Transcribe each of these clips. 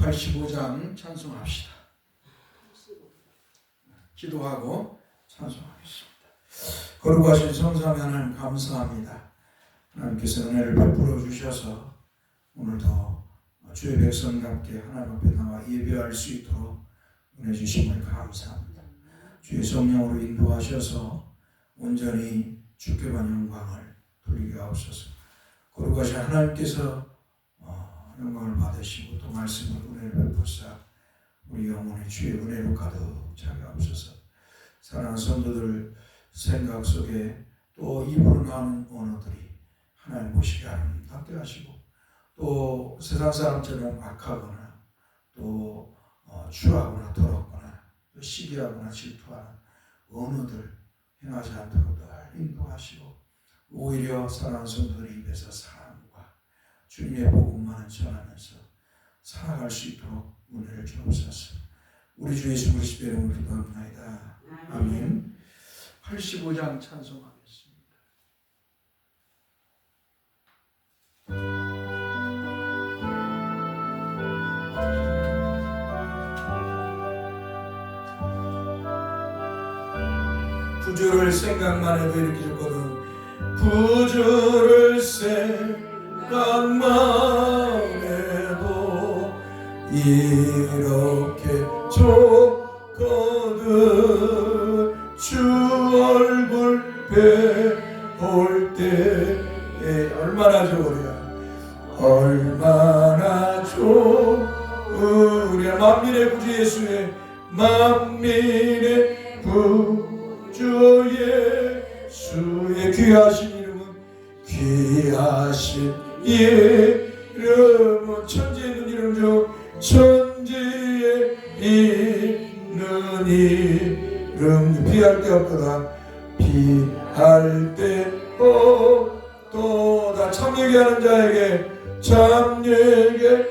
85장 찬송합시다. 기도하고 찬송하겠습니다. 거룩하신 성삼위 하나님 감사합니다. 하나님께서 은혜를 베풀어 주셔서 오늘도 주의 백성답게 하나님 앞에 나와 예배할 수 있도록 은혜 주심을 감사합니다. 주의 성령으로 인도하셔서 온전히 주께만 영광을 돌리게 하옵소서. 거룩하신 하나님께서 영광을 받으시고 또 말씀을 은혜를 베푸사 우리 영혼의 주의 은혜로 가득 차게 하옵소서. 사랑하는 성도들 생각 속에 또 입으로 나오는 언어들이 하나님 보시기 아름답게 하시고 또 세상 사람처럼 악하거나 또 추하거나 더럽거나 또 시기하거나 질투하는 언어들 행하지 않도록 늘 인도하시고 오히려 사랑하는 성도들의 입에서 사랑과 주님의 복음만을 전하면서 살아갈 수 있도록 은혜를 주옵소서. 우리 주 예수 그리스도의 이름으로 기도합니다. 아멘. 85장 찬송하겠습니다. 구주를 생각만 해도 이렇게 좋거든. 구주를 생각만 해도 이렇게 좋거든. 주 얼굴 뵈올 때에 얼마나 좋으랴. 얼마나 좋으랴. 만민의 구주 예수의 만민의 구주 예수의 귀하신 이름은 귀하신 이름은 천지에 있는 이름 중 천지에 있는 이름 비할 데 없도다. 비할 데 없도다. 참 얘기하는 자에게 참 얘기하는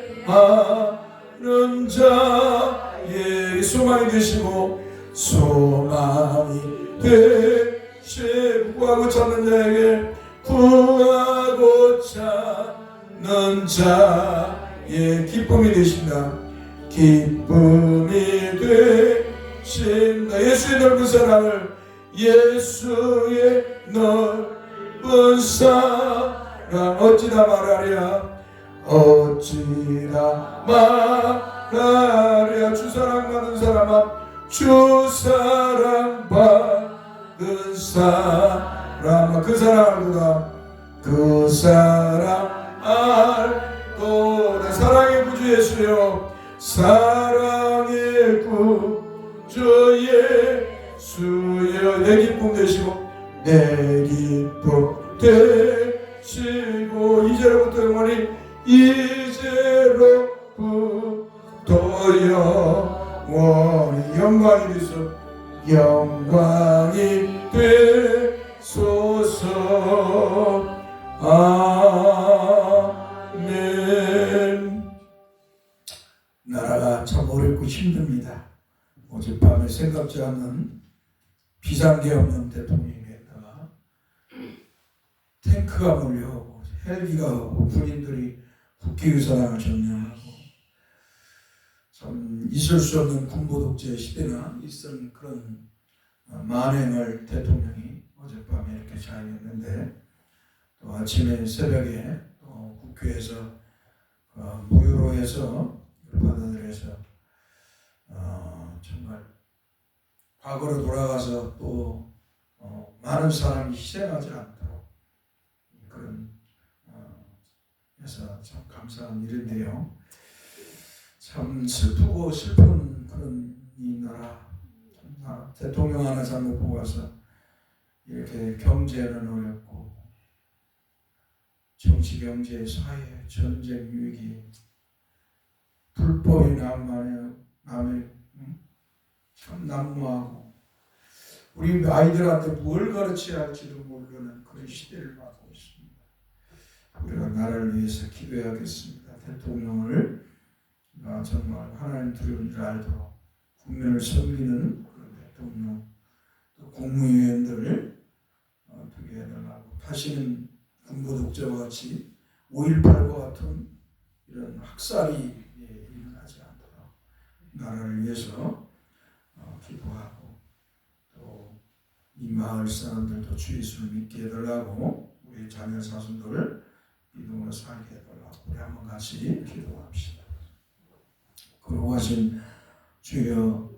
자에게 소망이 되시고 소망이 되시고 구하고 찾는 자에게 구하고 찾는 자의 기쁨이 되신다. 기쁨이 되신다. 예수의 넓은 사랑을 예수의 넓은 사랑 어찌다 말하랴. 어찌다 말하랴. 주 사랑받는 사람아 주 사랑받는 사람아 그 사랑 알도다. 그 사랑 알도다. 사랑의 구주 예수여 사랑의 구주 예수여 내 기쁨 되시고 내 기쁨 되시고 이제로부터 영원히 이제로부터 영원히 영광이 되소. 영광이 되소서. 아멘. 나라가 참 어렵고 힘듭니다. 어젯밤에 생각지 않는 비상계 없는 대통령이 됐다가 탱크가 몰려오고 헬기가 오고 군인들이 국기유사랑을 점령하고 참 있을 수 없는 군부 독재 시대나 있은 그런 만행을 대통령이 어젯밤에 이렇게 자행했는데 또 아침에 새벽에 또 국회에서 무효로 해서 받아들여서 정말 과거로 돌아가서 또 많은 사람이 희생하지 않도록 그런 해서 참 감사한 일인데요. 참 슬프고 슬픈 그런 이 나라 대통령 하나 잘못 뽑아서 이렇게 경제는 어렵고 정치, 경제, 사회, 전쟁, 위기, 불법이 남의 참 난무하고 우리 아이들한테 뭘 가르쳐야 할지도 모르는 그런 시대를 맞고 있습니다. 우리가 나라를 위해서 기도해야겠습니다. 대통령을 정말 하나님 두려운 줄 알도록 국민을 섬기는 그런 대통령 또 국무위원들을 어떻게 해달라고 다시는 군부 독재와 같이 5.18과 같은 이런 학살이 일어나지 않도록 나라를 위해서 기도하고 또 이 마을 사람들도 주 예수를 믿게 해달라고 우리 자녀 사순들을 믿음으로 살게 해달라고 우리 한번 같이 기도합시다. 거룩하신 주여,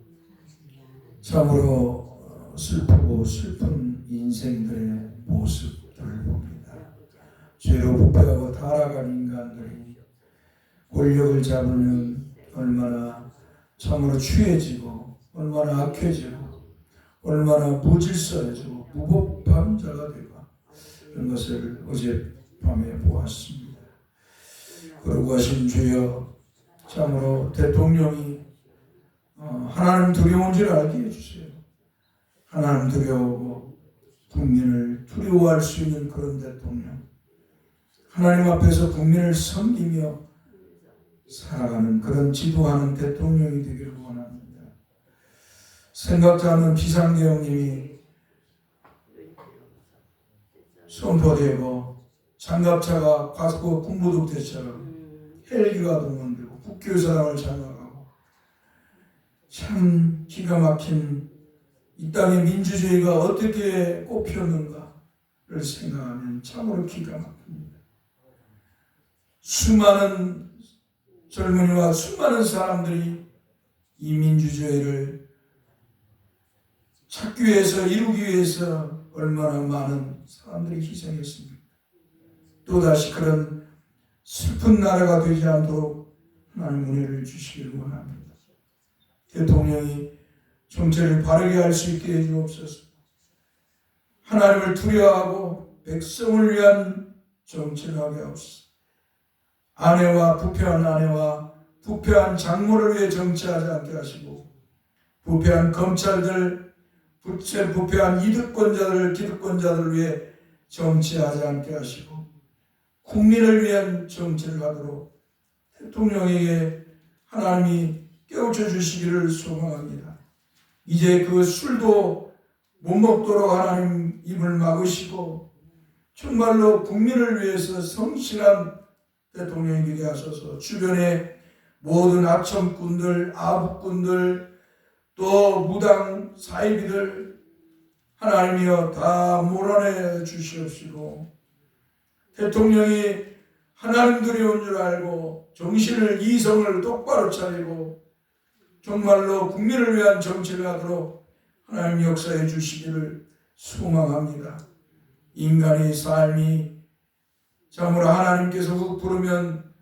참으로 슬프고 슬픈 인생들의 모습들을 봅니다. 죄로 부패하고 타락한 인간들이 권력을 잡으면 얼마나 참으로 취해지고 얼마나 악해지고 얼마나 무질서해지고 무법한 자가 되고 이런 것을 어젯밤에 보았습니다. 거룩하신 주여, 참으로 대통령이 하나님 두려운 줄 알게 해주세요. 하나님 두려워하고 국민을 두려워할 수 있는 그런 대통령, 하나님 앞에서 국민을 섬기며 살아가는 그런 지도하는 대통령이 되기를 원합니다. 생각지 않은 비상계엄령이 선포되고 장갑차가 과거 군부독 때처럼 헬기가 동원되고 국교 사람을 장악하고 참 기가 막힌 이 땅의 민주주의가 어떻게 꽃피었는가를 생각하면 참으로 기가 막힙니다. 수많은 젊은이와 수많은 사람들이 이 민주주의를 찾기 위해서 이루기 위해서 얼마나 많은 사람들이 희생했습니까? 또다시 그런 슬픈 나라가 되지 않도록 하나님 은혜를 주시길 원합니다. 대통령이 정체를 바르게 할 수 있게 해주옵소서. 하나님을 두려워하고 백성을 위한 정치를 하게 하옵소서. 아내와 부패한 장모를 위해 정치하지 않게 하시고 부패한 검찰들, 부패한 기득권자들을 위해 정치하지 않게 하시고 국민을 위한 정치를 하도록 대통령에게 하나님이 깨우쳐 주시기를 소망합니다. 이제 그 술도 못 먹도록 하나님 입을 막으시고 정말로 국민을 위해서 성실한 대통령이 되게 하소서. 주변에 모든 합청꾼들, 아부꾼들, 또 무당 사이비들 하나님이여 다 몰아내 주시옵시고 대통령이 하나님 두려운 줄 알고 정신을 이성을 똑바로 차리고 정말로 국민을 위한 정치를 하도록 하나님 역사해 주시기를 소망합니다. 인간의 삶이 참으로 하나님께서 훅 부르면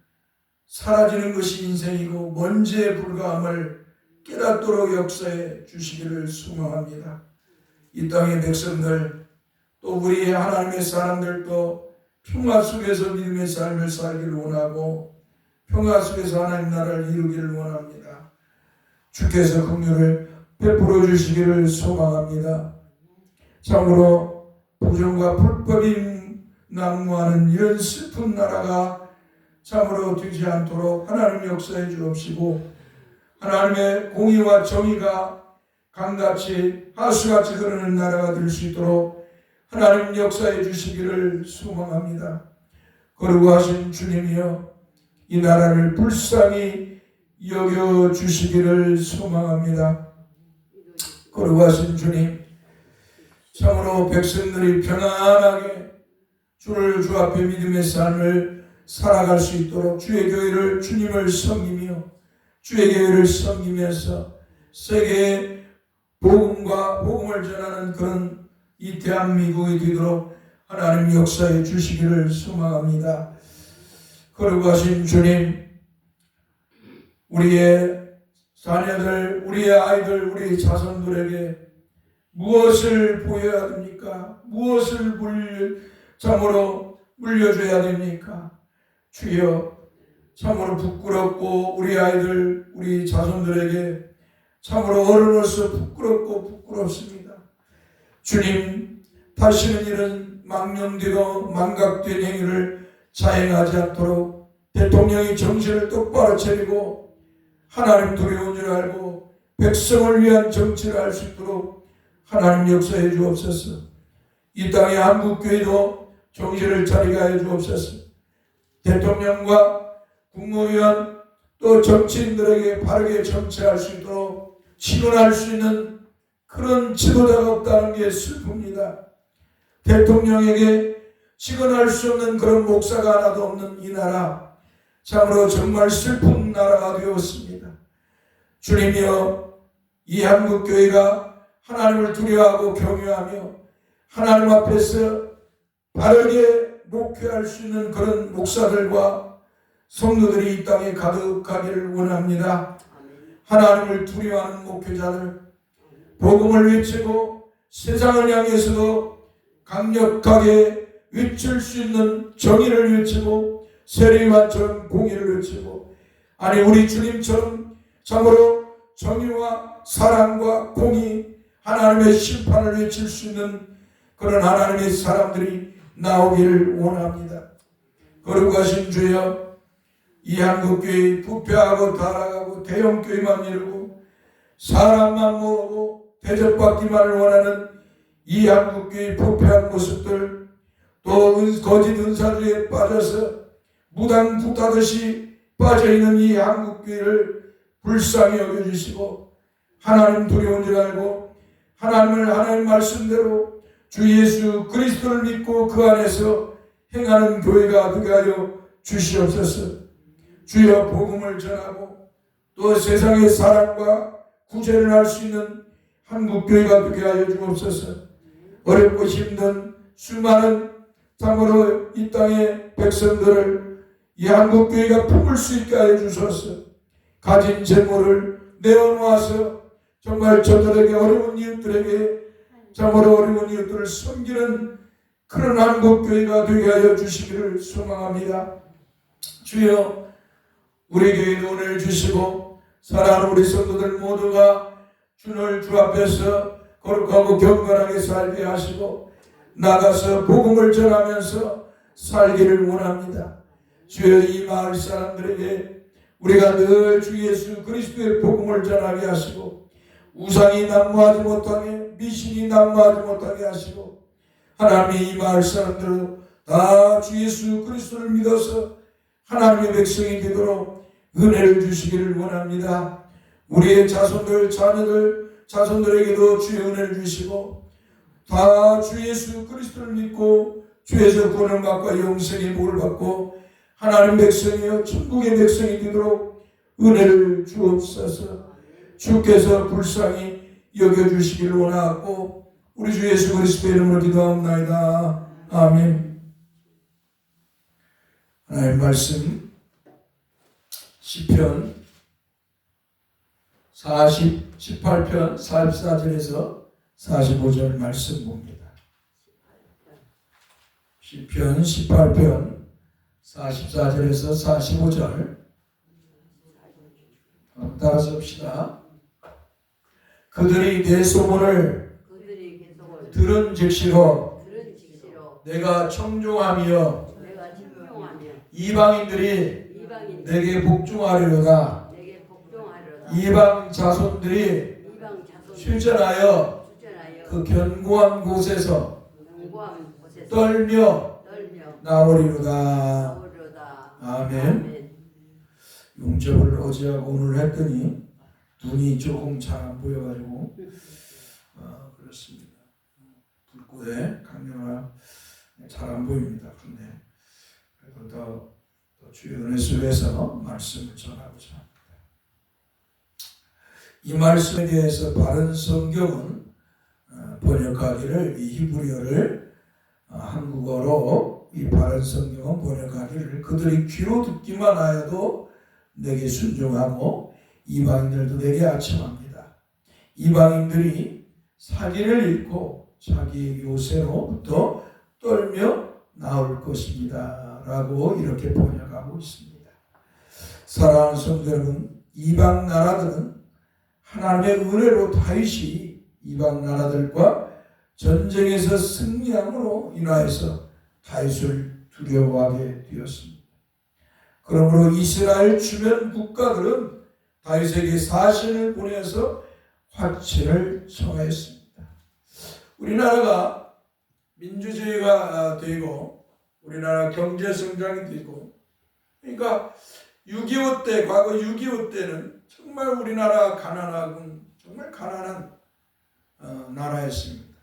사라지는 것이 인생이고 먼지에 불과함을 깨닫도록 역사해 주시기를 소망합니다. 이 땅의 백성들 또 우리 하나님의 사람들도 평화 속에서 믿음의 삶을 살기를 원하고 평화 속에서 하나님 나라를 이루기를 원합니다. 주께서 긍휼을 베풀어 주시기를 소망합니다. 참으로 부정과 불법이 난무하는 이런 슬픈 나라가 참으로 되지 않도록 하나님 역사해 주옵시고 하나님의 공의와 정의가 강같이 하수같이 흐르는 나라가 될 수 있도록 하나님 역사해 주시기를 소망합니다. 거룩하신 주님이여 이 나라를 불쌍히 여겨 주시기를 소망합니다. 거룩하신 주님, 참으로 백성들이 평안하게 주를 주 앞에 믿음의 삶을 살아갈 수 있도록 주의 교회를 주님을 섬기며 주의 교회를 섬기면서 세계에 복음을 전하는 그런 이 대한민국이 되도록 하나님 역사해 주시기를 소망합니다. 거룩하신 주님, 우리의 자녀들, 우리의 아이들, 우리의 자손들에게 무엇을 보여야 됩니까? 무엇을 참으로 물려줘야 됩니까? 주여, 참으로 부끄럽고 우리 아이들, 우리 자손들에게 참으로 어른으로서 부끄럽습니다. 주님, 다시는 이런 망령되고 망각된 행위를 자행하지 않도록 대통령이 정신을 똑바로 차리고 하나님 두려운 줄 알고 백성을 위한 정치를 할 수 있도록 하나님 역사해 주옵소서. 이 땅의 한국교회도 정신을 차리게 해 주옵소서. 대통령과 국무위원 또 정치인들에게 바르게 정치할 수 있도록 지원할 수 있는 그런 지도자가 없다는 게 슬픕니다. 대통령에게 지원할 수 없는 그런 목사가 하나도 없는 이 나라, 참으로 정말 슬픈 나라가 되었습니다. 주님이여, 이 한국교회가 하나님을 두려워하고 경외하며 하나님 앞에서 바르게 목회할 수 있는 그런 목사들과 성도들이 이 땅에 가득하기를 원합니다. 하나님을 두려워하는 목회자들, 복음을 외치고 세상을 향해서도 강력하게 외칠 수 있는 정의를 외치고 세례요한처럼 공의를 외치고, 아니 우리 주님처럼 참으로 정의와 사랑과 공의, 하나님의 심판을 외칠 수 있는 그런 하나님의 사람들이 나오기를 원합니다. 거룩하신 주여, 이 한국교회 부패하고 타락하고 대형교회만 이루고 사람만 모으고 대접받기만을 원하는 이 한국교회 부패한 모습들, 또 거짓 은사주의에 빠져서 무당 붓다듯이 빠져있는 이 한국교회를 불쌍히 여겨주시고 하나님 두려운 줄 알고 하나님을 하나님 말씀대로 주 예수 그리스도를 믿고 그 안에서 행하는 교회가 되게 하여 주시옵소서. 주여, 복음을 전하고 또 세상의 사랑과 구제를 할 수 있는 한국교회가 되게 하여 주옵소서. 어렵고 힘든 수많은 참으로 이 땅의 백성들을 이 한국교회가 품을 수 있게 하여 주소서. 가진 재물을 내어놓아서 정말 저들에게, 어려운 이웃들에게 참으로 어려운 이웃들을 섬기는 그런 한국교회가 되게 하여 주시기를 소망합니다. 주여, 우리 교회도 은혜를 주시고 사랑하는 우리 성도들 모두가 주를 주 앞에서 거룩하고 경건하게 살게 하시고 나가서 복음을 전하면서 살기를 원합니다. 주여, 이 마을 사람들에게 우리가 늘 주 예수 그리스도의 복음을 전하게 하시고 우상이 난무하지 못하게, 미신이 난무하지 못하게 하시고 하나님이 이 마을 사람들은 다 주 예수 그리스도를 믿어서 하나님의 백성이 되도록 은혜를 주시기를 원합니다. 우리의 자손들, 자녀들, 자손들에게도 주의 은혜를 주시고 다 주 예수 그리스도를 믿고 주에서 구원을 받고 영생의 복을 받고 하나님 백성이요 천국의 백성이 되도록 은혜를 주옵소서. 주께서 불쌍히 여겨주시기를 원하고 우리 주 예수 그리스도의 이름으로 기도하옵나이다. 아멘. 하나님 말씀 시편 18편 44절에서 45절 말씀 봅니다. 시편 18편 44절에서 45절 따라서 봅시다. 그들이 내 소문을 들은 즉시로 내가 청종하며 이방인들이 내게 복종하리로다. 이방 자손들이 출전하여 그 견고한 곳에서 떨며 나오리로다. 아멘. 용접을 어제하고 오늘 했더니 눈이 조금 잘 안 보여가지고 그렇습니다. 불꽃에 강렬하 잘 안 보입니다. 근데 그래도 더 주의 은혜 속에서 말씀을 전하고자 합니다. 이 말씀에 대해서 바른 성경은 번역하기를, 이 히브리어를 한국어로 이 바른 성경은 번역하기를 그들이 귀로 듣기만 하여도 내게 순종하고 이방인들도 내게 아첨합니다. 이방인들이 사기를 잃고 자기 요새로부터 떨며 나올 것입니다. 라고 이렇게 번역하고 있습니다. 사랑하는 성도 여러분, 이방 나라들은 하나님의 은혜로 다윗이 이방 나라들과 전쟁에서 승리함으로 인하여서 다윗을 두려워하게 되었습니다. 그러므로 이스라엘 주변 국가들은 다윗에게 사신을 보내서 화친을 청하였습니다. 우리나라가 민주주의가 되고 우리나라 경제 성장이 되고, 그러니까 6.25 때, 과거 6.25 때는 정말 우리나라 정말 가난한 나라였습니다.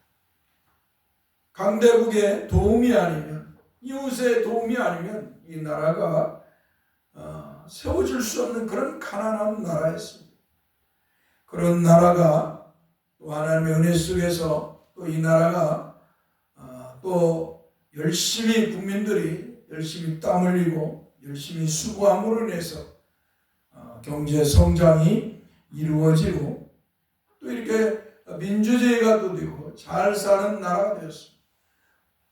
강대국의 도움이 아니면, 이웃의 도움이 아니면 이 나라가 세워질 수 없는 그런 가난한 나라였습니다. 그런 나라가 또 하나님의 은혜 속에서 또 이 나라가 또 열심히 국민들이 열심히 땀 흘리고 열심히 수고함으로 인해서 경제 성장이 이루어지고 또 이렇게 민주주의가 또 되고 잘 사는 나라가 되었습니다.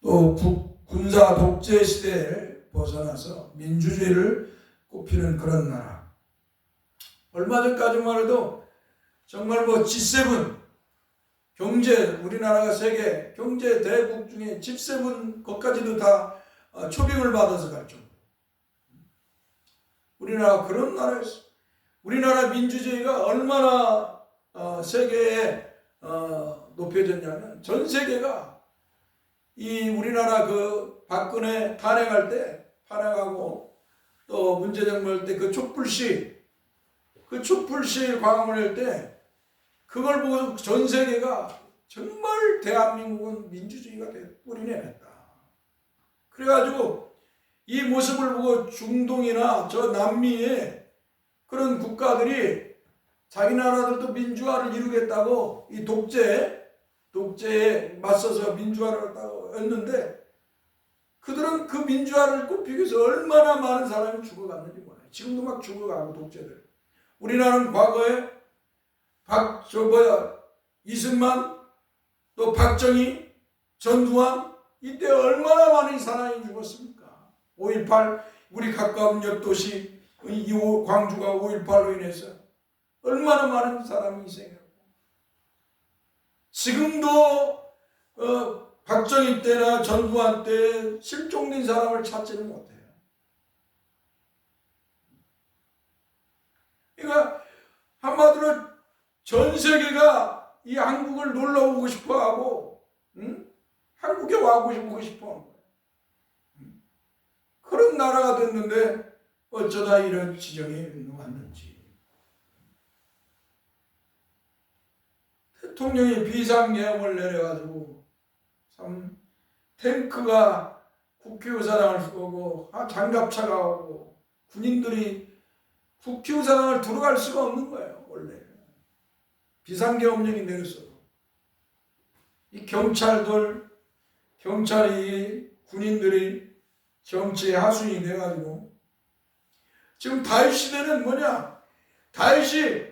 또 군사 독재 시대를 벗어나서 민주주의를 꽃피는 그런 나라. 얼마 전까지만 해도 정말 G7 경제, 우리나라가 세계 경제 대국 중에 G7 것까지도 다 초빙을 받아서 갈 정도. 우리나라가 그런 나라였어. 우리나라 민주주의가 얼마나 세계에 높여졌냐면 전 세계가 이 우리나라 그 박근혜 탄핵할 때 탄핵하고 또 문제적 할 때 그 촛불시 광화문 할 때 그걸 보고 전 세계가 정말 대한민국은 민주주의가 뿌리 내렸다. 그래가지고 이 모습을 보고 중동이나 저 남미의 그런 국가들이 자기 나라들도 민주화를 이루겠다고 이 독재에 맞서서 민주화를 했다고 했는데 그들은 그 민주화를 꼽히기 위해서 얼마나 많은 사람이 죽어갔는지 몰라요. 지금도 막 죽어가고 독재들. 우리나라는 과거에 이승만 또 박정희 전두환 이때 얼마나 많은 사람이 죽었습니까? 5.18 우리 가까운 옆도시 광주가 5.18로 인해서 얼마나 많은 사람이 희생했고 지금도 박정희 때나 전두환 때 실종된 사람을 찾지는 못해요. 그러니까 한마디로 전 세계가 이 한국을 놀러 오고 싶어 하고, 한국에 와보고 싶어 하는 거예요. 그런 나라가 됐는데 어쩌다 이런 지경에 왔는지. 대통령이 비상계엄을 내려가지고 참 탱크가 국회의사당을 쏘고 장갑차가 오고 군인들이 국회의사당을 들어갈 수가 없는 거예요. 원래 비상계엄령이 내렸어도 이 경찰이 군인들이 정치의 하순이 돼가지고 지금 다윗 시대는 뭐냐? 다윗이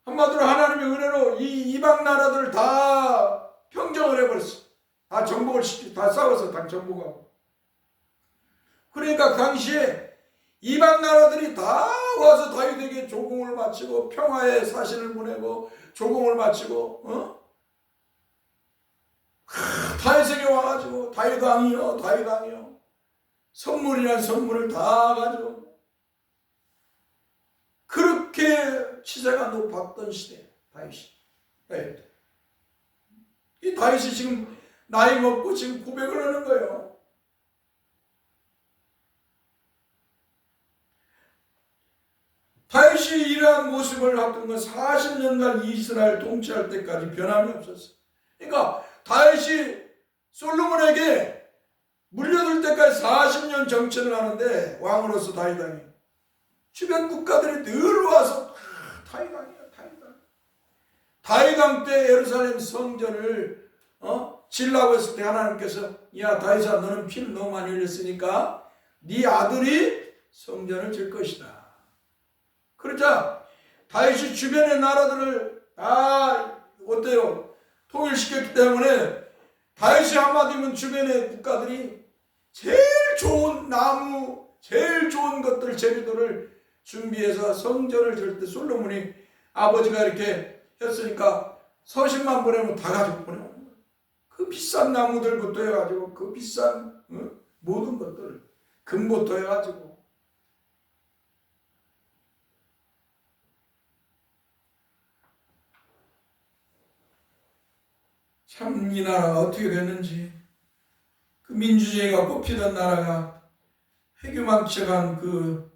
한마디로 하나님의 은혜로 이 이방 나라들을 다 평정을 해버렸어. 다 정복을 시키고 다 싸워서 다 정복하고. 그러니까 당시에 이방 나라들이 다 와서 다윗에게 조공을 바치고 평화의 사신을 보내고 조공을 바치고 다윗에게 와가지고 다윗 왕이여 선물이란 선물을 다 가지고 그렇게 치세가 높았던 시대 다윗이. 이 다윗이 지금 나이 먹고 지금 고백을 하는 거예요. 다윗이 이러한 모습을 했던 건 40년간 이스라엘 통치할 때까지 변함이 없었어. 그러니까 다윗이 솔로몬에게 물려들 때까지 40년 정치를 하는데 왕으로서 다윗 왕이 주변 국가들이 늘 와서 다윗 왕이야. 다윗 왕 때 예루살렘 성전을 지으려고 했을 때 하나님께서 야 다윗아 너는 피를 너무 많이 흘렸으니까 네 아들이 성전을 질 것이다. 그러자 다윗이 주변의 나라들을 다 어때요? 통일시켰기 때문에 다윗이 한마디면 주변의 국가들이 제일 좋은 나무, 제일 좋은 것들, 재료들을 준비해서 성전을 질 때 솔로몬이 아버지가 이렇게 했으니까 서신만 보내면 다 가지고 보내는 거예요. 그 비싼 나무들부터 해가지고 그 비싼 모든 것들 금부터 해가지고 참 이 나라가 어떻게 됐는지 그 민주주의가 꽃피던 나라가 회귀망측한 그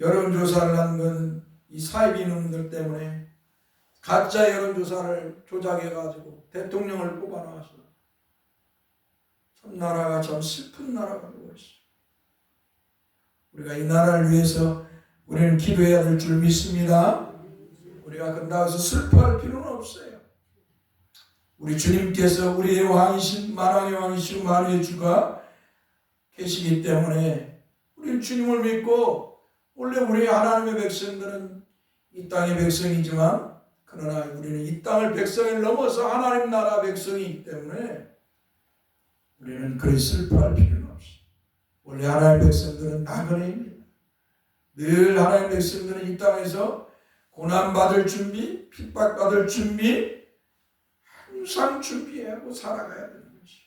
여론조사를 한 건 이 사이비놈들 때문에 가짜 여론조사를 조작해가지고 대통령을 뽑아나왔어. 참 나라가 참 슬픈 나라가 되고 있어. 우리가 이 나라를 위해서 우리는 기도해야 될 줄 믿습니다. 우리가 끝나서 슬퍼할 필요는 없어요. 우리 주님께서 우리의 왕이신 만왕의 왕이시고 만유의 주가 계시기 때문에 우리는 주님을 믿고, 원래 우리 하나님의 백성들은 이 땅의 백성이지만 그러나 우리는 이 땅을 백성을 넘어서 하나님 나라 백성이기 때문에 우리는 그리 슬퍼할 필요는 없어. 원래 하나님의 백성들은 나그네입니다. 늘 하나님의 백성들은 이 땅에서 고난받을 준비, 핍박받을 준비, 항상 준비하고 살아가야 되는 것이.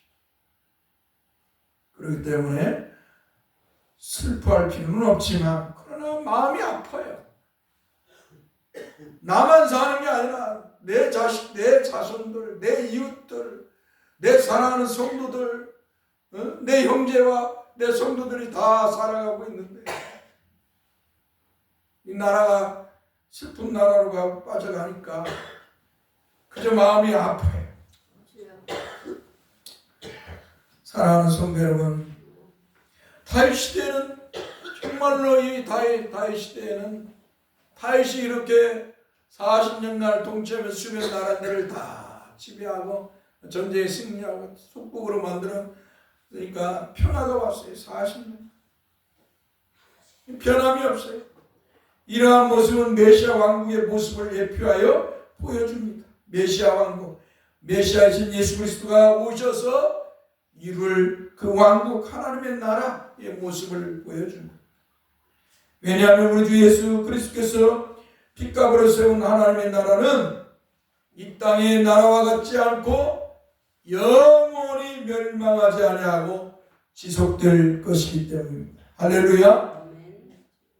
그렇기 때문에 슬퍼할 필요는 없지만 그러나 마음이 아파요. 나만 사는 게 아니라 내 자식, 내 자손들, 내 이웃들, 내 사랑하는 성도들, 내 형제와 내 성도들이 다 살아가고 있는데 이 나라가 슬픈 나라로 빠져가니까 그저 마음이 아파요. 사랑하는 성도 여러분, 다윗 시대는 정말로 이 다윗 시대에는 다윗이 이렇게 40년간 통치하면서 수면 나라들을 다 지배하고 전쟁에 승리하고 속국으로 만들어 그러니까 평화가 왔어요. 40년 변함이 없어요. 이러한 모습은 메시아 왕국의 모습을 예표하여 보여줍니다. 메시아 왕국, 메시아이신 예수 그리스도가 오셔서 이룰 그 왕국 하나님의 나라의 모습을 보여줍니다. 왜냐하면 우리 주 예수 그리스도께서 핏값으로 세운 하나님의 나라는 이 땅의 나라와 같지 않고 영원히 멸망하지 아니하고 지속될 것이기 때문입니다. 할렐루야.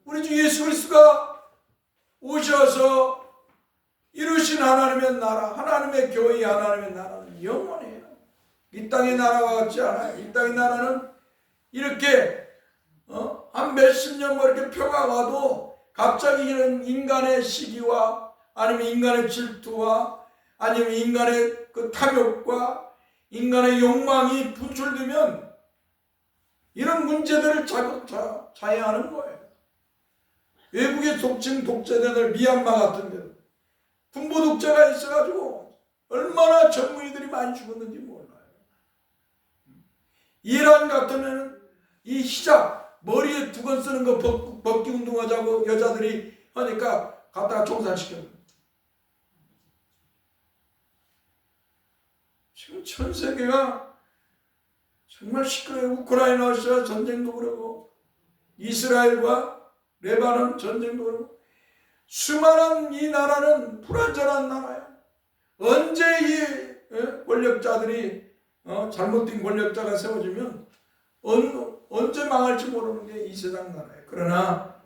우리 주 예수 그리스도가 오셔서 이루신 하나님의 나라, 하나님의 교회, 하나님의 나라는 영원해요. 이 땅의 나라와 같지 않아요. 이 땅의 나라는 이렇게 한 몇십 년 이렇게 평화가 와도 갑자기 이런 인간의 시기와 아니면 인간의 질투와 아니면 인간의 그 탐욕과 인간의 욕망이 분출되면 이런 문제들을 자해하는 거예요. 외국의 독재자들 미얀마 같은 데 군부 독재가 있어가지고 얼마나 젊은이들이 많이 죽었는지 몰라요. 이란 같으면 이 히잡 머리에 두건 쓰는 거 벗기 운동하자고 여자들이 하니까 갖다가 총살시켜요. 지금 전 세계가 정말 시끄러워요. 우크라이나 러시아 전쟁도 그러고 이스라엘과 레바논 전쟁도 그러고 수많은 이 나라는 불안전한 나라예요. 언제 이 권력자들이 잘못된 권력자가 세워지면 언제 망할지 모르는 게 이 세상 나라예요. 그러나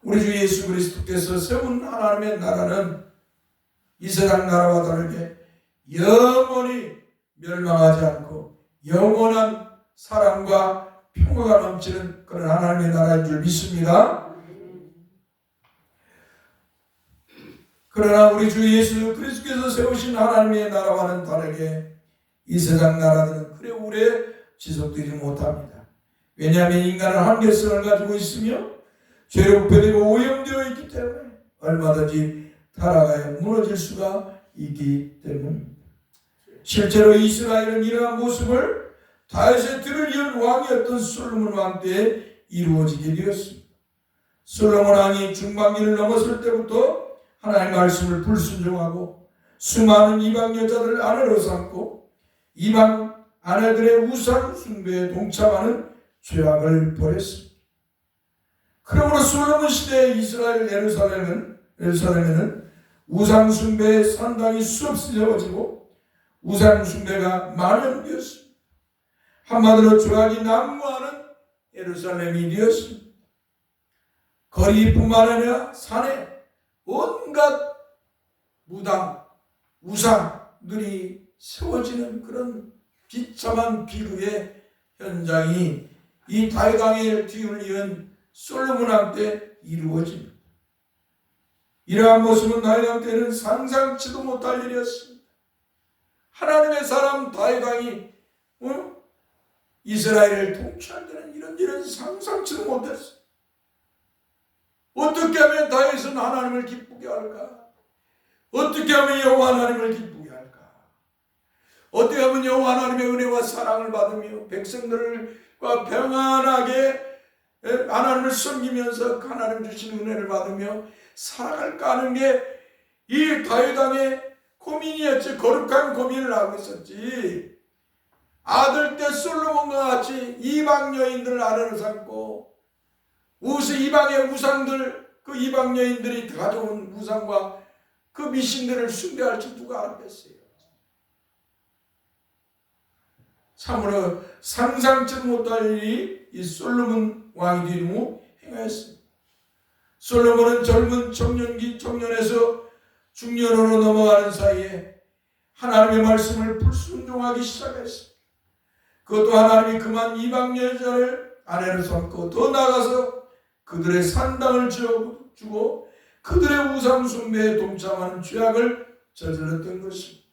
우리 주 예수 그리스도께서 세운 하나님의 나라는 이 세상 나라와 다르게 영원히 멸망하지 않고 영원한 사랑과 평화가 넘치는 그런 하나님의 나라인 줄 믿습니다. 그러나 우리 주 예수 그리스도께서 세우신 하나님의 나라와는 다르게 이 세상 나라들은 그래 오래 지속되지 못합니다. 왜냐하면 인간은 한계성을 가지고 있으며 죄로 부패되고 오염되어 있기 때문에 얼마든지 타락하여 무너질 수가 있기 때문입니다. 실제로 이스라엘은 이러한 모습을 다윗의 들을 이은 왕이었던 솔로몬 왕 때에 이루어지게 되었습니다. 솔로몬 왕이 중반기를 넘었을 때부터 하나님의 말씀을 불순종하고 수많은 이방 여자들을 아내로 삼고 이방 아내들의 우상 숭배에 동참하는 죄악을 벌였습니다. 그러므로 솔로몬 시대의 이스라엘 예루살렘에는 우상 숭배의 산당이 수없이 세워지고 우상 숭배가 만연되었습니다. 한마디로 죄악이 난무하는 예루살렘이 되었습니다. 거리뿐만 아니라 산에 온갖 무당, 우상들이 세워지는 그런 비참한 비극의 현장이 이 다윗 왕의 뒤를 이은 솔로몬 왕 때 이루어집니다. 이러한 모습은 다윗 왕 때는 상상치도 못할 일이었습니다. 하나님의 사람 다윗 왕이 이스라엘을 통치할 때는 이런 일은 상상치도 못했어요. 어떻게 하면 다윗은 하나님을 기쁘게 할까? 어떻게 하면 여호와 하나님을 기쁘게 할까? 어떻게 하면 여호와 하나님의 은혜와 사랑을 받으며 백성들과 평안하게 하나님을 섬기면서 하나님 주신 은혜를 받으며 살아갈까 하는 게 이 다윗 왕의 고민이었지. 거룩한 고민을 하고 있었지. 아들 때 솔로몬과 같이 이방 여인들을 아내로 삼고 이방의 우상들, 그 이방 여인들이 가져온 우상과 그 미신들을 숭배할지 누가 알았겠어요. 참으로 상상치 못할 일이 이 솔로몬 왕이 된 후 행하였습니다. 솔로몬은 젊은 청년에서 중년으로 넘어가는 사이에 하나님의 말씀을 불순종하기 시작했습니다. 그것도 하나님이 그만 이방 여자를 아내로 삼고 더 나아가서 그들의 산당을 주고 그들의 우상 숭배에 동참하는 죄악을 저질렀던 것입니다.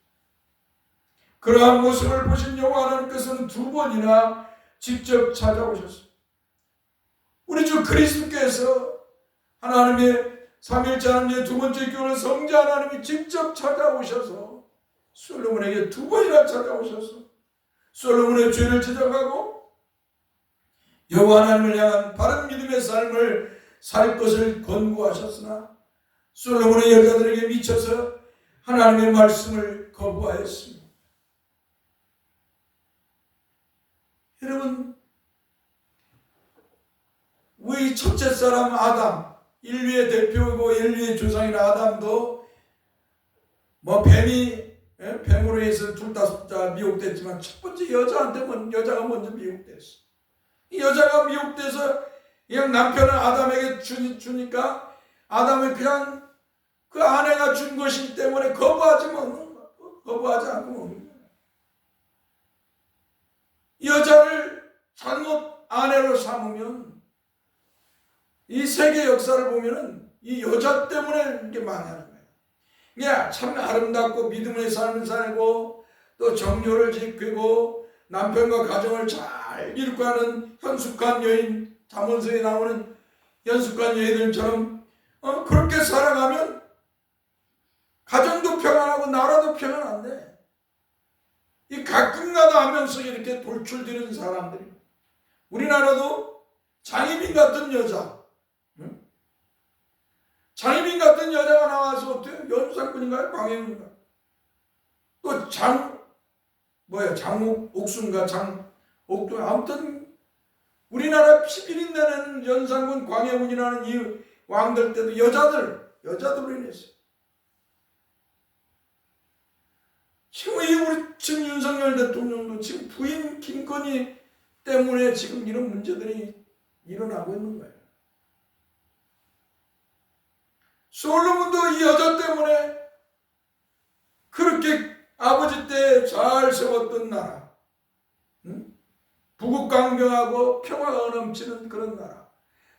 그러한 모습을 보신 여호와 하나님께서는 두 번이나 직접 찾아오셨습니다. 우리 주 그리스도께서 하나님의 삼일째 하나님의 두 번째 교회를 성자 하나님이 직접 찾아오셔서 솔로몬에게 두 번이나 찾아오셔서 솔로몬의 죄를 지적하고 여호와 하나님을 향한 바른 믿음의 삶을 살 것을 권고하셨으나 솔로몬의 여자들에게 미쳐서 하나님의 말씀을 거부하였습니다. 여러분, 우리 첫째 사람 아담, 인류의 대표이고 인류의 조상인 아담도 뱀으로 해서 둘 다 미혹됐지만 첫 번째 여자가 먼저 미혹됐어. 이 여자가 미혹돼서 그냥 남편을 아담에게 주니까 아담이 그냥 그 아내가 준 것이기 때문에 거부하지 않고 먹는 거야. 이 여자를 잘못 아내로 삼으면 이 세계 역사를 보면은 이 여자 때문에 이렇게 망하는 거예요. 그냥 참 아름답고 믿음의 삶을 살고 또 정료를 지키고 남편과 가정을 잘 이루고 하는 현숙한 여인, 잠언서에 나오는 현숙한 여인들처럼 그렇게 살아가면 가정도 평안하고 나라도 평안 안 돼. 이 가끔가다 하면서 이렇게 돌출되는 사람들이, 우리나라도 장희빈 같은 여자, 장희빈 같은 여자가 나와서 어때요? 연산군인가요? 광해군인가? 또 옥순가 장옥도, 아무튼 우리나라 피비린내는 연산군 광해군이라는 이 왕들 때도 여자들로 인했어요. 지금 윤석열 대통령도 지금 부인 김건희 때문에 지금 이런 문제들이 일어나고 있는 거예요. 솔로몬도 이 여자 때문에 그렇게 아버지 때 잘 세웠던 나라, 부국강병하고 평화가 넘치는 그런 나라,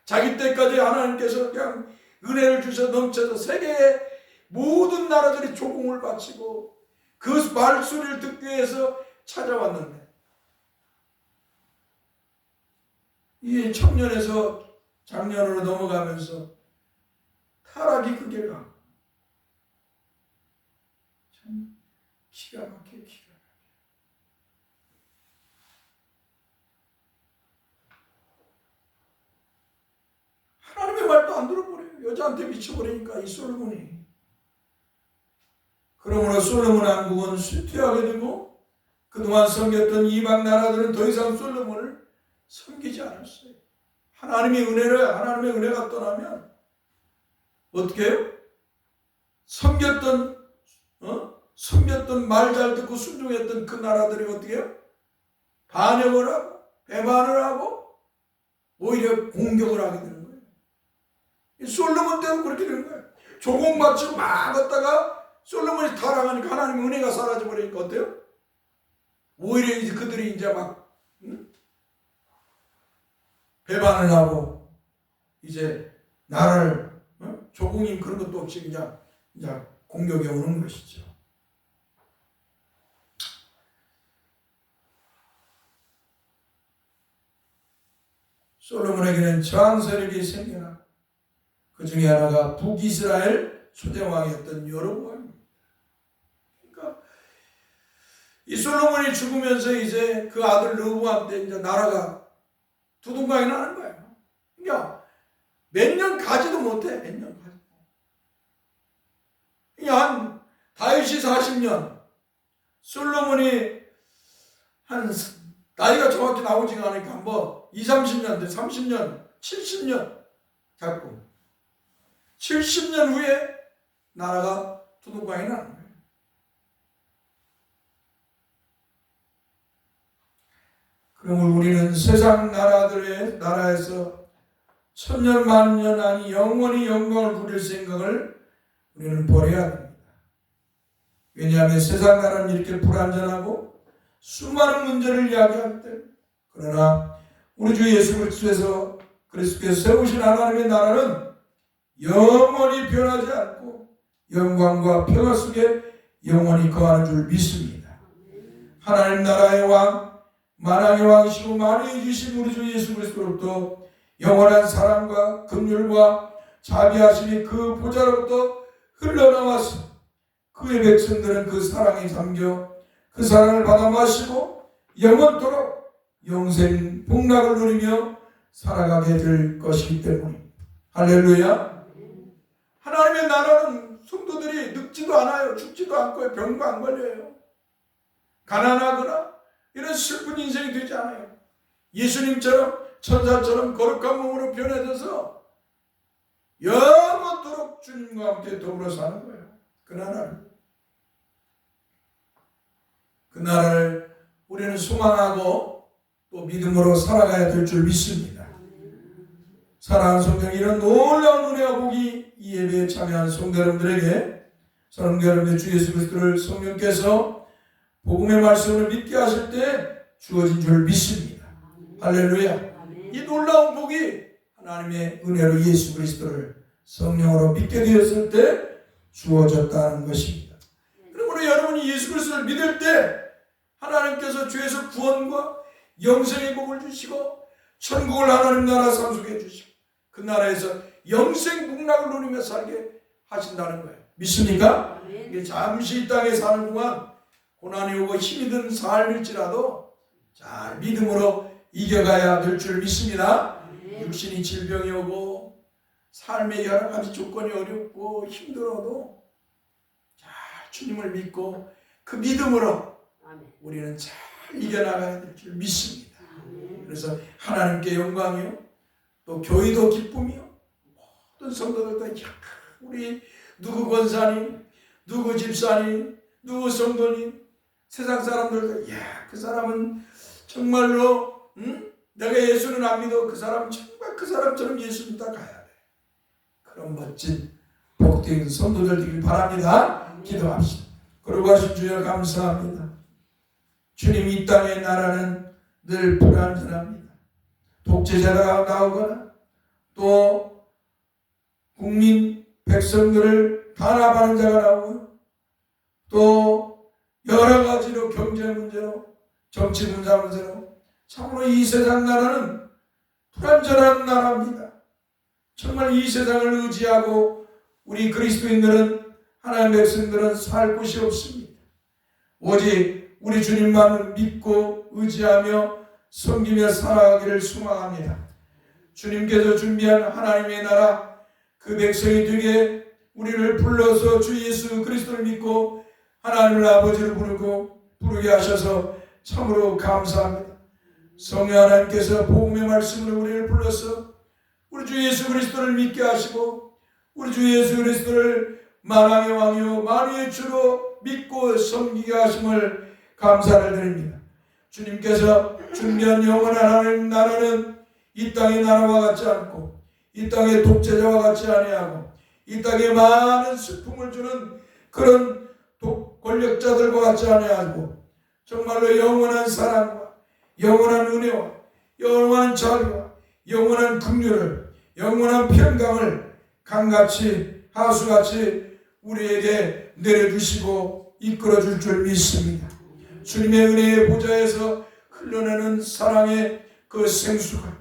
자기 때까지 하나님께서 그냥 은혜를 주셔 넘쳐서 세계의 모든 나라들이 조공을 바치고 그 말소리를 듣기 위해서 찾아왔는데 이 청년에서 장년으로 넘어가면서 타락이 그 길을 가고 참 기가 막혀요. 하나님의 말도 안 들어버려요. 여자한테 미쳐버리니까 이 솔로몬이. 그러므로 솔로몬 왕국은 쇠퇴하게 되고 그동안 섬겼던 이방 나라들은 더 이상 솔로몬을 섬기지 않았어요. 하나님의 은혜가 떠나면 어떻게 해요? 섬겼던 말 잘 듣고 순종했던 그 나라들이 어떻게 해요? 반역을 하고 배반을 하고 오히려 공격을 하게 되는 거예요. 솔로몬 때도 그렇게 되는 거예요. 조공바치고 막 걷다가 솔로몬이 타락하니까 하나님의 은혜가 사라져 버리니까 어때요? 오히려 이제 그들이 이제 막 배반을 하고 이제 나라를 조공임 그런 것도 없이 그냥 공격해 오는 것이죠. 솔로몬에게는 저항 세력이 생겨나 그 중에 하나가 북이스라엘 초대왕이었던 여로보암입니다. 그러니까 이 솔로몬이 죽으면서 이제 그 아들 르호보암 때 이제 나라가 두둥강이 나는 거예요. 그러니까 몇 년 가지도 못해. 몇 년 가지도. 그러니까 한 다윗이 40년, 솔로몬이 한 나이가 정확히 나오지가 않으니까 뭐 20, 30년, 30년, 70년 자꾸 70년 후에 나라가 두둥강이 나는 거예요. 그러면 우리는 세상 나라에서 천년 만년 아니 영원히 영광을 누릴 생각을 우리는 버려야 됩니다. 왜냐하면 세상 나라는 이렇게 불안전하고 수많은 문제를 이야기할 때, 그러나 우리 주 예수 그리스도께서 세우신 하나님의 나라는 영원히 변하지 않고 영광과 평화 속에 영원히 거하는 줄 믿습니다. 하나님 나라의 왕, 만왕의 왕이시고 만유의 주신 우리 주 예수 그리스도로부터 영원한 사랑과 긍휼과 자비하심이 그 보좌로부터 흘러나와서 그의 백성들은 그 사랑에 잠겨 그 사랑을 받아 마시고 영원토록 영생 복락을 누리며 살아가게 될 것이기 때문입니다. 할렐루야. 하나님의 나라는 성도들이 늙지도 않아요. 죽지도 않고 병도 안 걸려요. 가난하거나 이런 슬픈 인생이 되지 않아요. 예수님처럼 천사처럼 거룩한 몸으로 변해져서 영원토록 주님과 함께 더불어 사는 거예요. 그 나라를 우리는 소망하고 또 믿음으로 살아가야 될 줄 믿습니다. 사랑하는 성도, 이런 놀라운 은혜와 복이 이 예배에 참여한 성도 여러분들에게 성도 여러분의 주 예수 그리스도를 성령께서 복음의 말씀을 믿게 하실 때 주어진 줄 믿습니다. 할렐루야. 이 놀라운 복이 하나님의 은혜로 예수 그리스도를 성령으로 믿게 되었을 때 주어졌다는 것입니다. 그러므로 여러분이 예수 그리스도를 믿을 때 하나님께서 주에서 구원과 영생의 복을 주시고 천국을 하나님 나라 상속해 주시고 그 나라에서 영생 복락을 누리며 살게 하신다는 거예요. 믿습니까? 잠시 이 땅에 사는 동안 고난이 오고 힘이 든 삶일지라도 잘 믿음으로 이겨가야 될 줄 믿습니다. 육신이 질병이 오고 삶의 여러 가지 조건이 어렵고 힘들어도 잘 주님을 믿고 그 믿음으로 우리는 잘 이겨나가야 될 줄 믿습니다. 그래서 하나님께 영광이요 또 교회도 기쁨이요 모든 성도들도 우리 누구 권사님, 누구 집사님, 누구 성도님, 세상 사람들도 그 사람은 정말로 내가 예수는 안 믿어. 그 사람은 정말 그 사람처럼 예수 믿다 가야 돼. 그런 멋진 복된 성도들 되길 바랍니다. 기도합시다. 그러고 하신 주여 감사합니다. 주님, 이 땅의 나라는 늘 불안전합니다. 독재자가 나오거나 또 국민 백성들을 탄압하는 자가 나오거나 또 여러 가지로 경제 문제로 정치 문제로 참으로 이 세상 나라는 불안전한 나라입니다. 정말 이 세상을 의지하고 우리 그리스도인들은 하나님의 백성들은 살 곳이 없습니다. 오직 우리 주님만을 믿고 의지하며 섬기며 살아가기를 소망합니다. 주님께서 준비한 하나님의 나라 그 백성이 되게 우리를 불러서 주 예수 그리스도를 믿고 하나님을 아버지를 부르게 하셔서 참으로 감사합니다. 성령 하나님께서 복음의 말씀으로 우리를 불러서 우리 주 예수 그리스도를 믿게 하시고 우리 주 예수 그리스도를 만왕의 왕이요 만유의 주로 믿고 섬기게 하심을 감사를 드립니다. 주님께서 준비한 영원한 하나님 나라는 이 땅의 나라와 같지 않고 이 땅의 독재자와 같지 아니하고 이 땅에 많은 슬픔을 주는 그런 권력자들과 같지 아니하고 정말로 영원한 사랑과 영원한 은혜와 영원한 자비와 영원한 긍휼을 영원한 평강을 강같이 하수같이 우리에게 내려주시고 이끌어줄 줄 믿습니다. 주님의 은혜의 보좌에서 흘러내는 사랑의 그 생수가,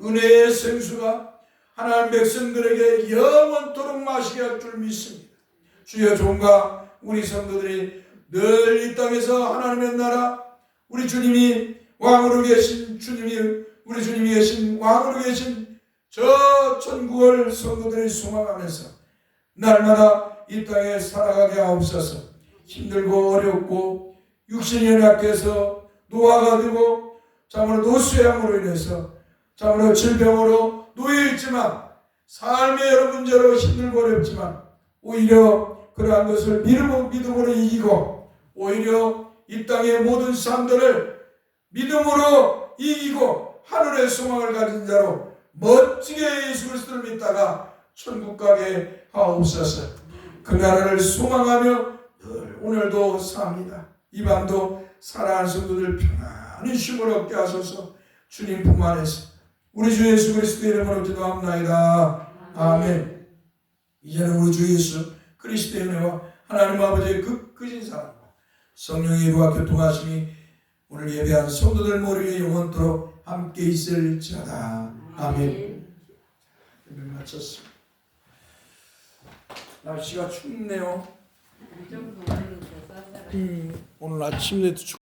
은혜의 생수가 하나님 백성들에게 영원토록 마시게 할 줄 믿습니다. 주여, 종과 우리 성도들이 늘 이 땅에서 하나님의 나라, 우리 주님이 왕으로 계신 주님이, 우리 주님이 계신 왕으로 계신 저 천국을 성도들이 소망하면서 날마다 이 땅에 살아가게 하옵소서. 힘들고 어렵고 육신이 연약해서 노화가 되고 참으로 노쇠함으로 인해서 참으로 질병으로 놓여있지만 삶의 여러 문제로 힘들고 어렵지만 오히려 그러한 것을 믿음으로 이기고 오히려 이 땅의 모든 사람들을 믿음으로 이기고 하늘의 소망을 가진 자로 멋지게 예수 그리스도를 믿다가 천국 가게 하옵소서. 그 나라를 소망하며 늘 오늘도 삽니다. 이 밤도 사랑하는 성도들 평안히 쉼을 얻게 하소서. 주님 품 안에서 우리 주 예수 그리스도의 이름으로 기도합나이다. 아멘. 이제는 우리 주 예수 그리스도의 은혜와 하나님 아버지의 크신 사랑과 성령의 이루와 교통하심이 오늘 예배한 성도들 모두에 영원토록 함께 있을지어다. 아멘. 예배 마쳤습니다. 날씨가 춥네요. 오늘 아침에도 춥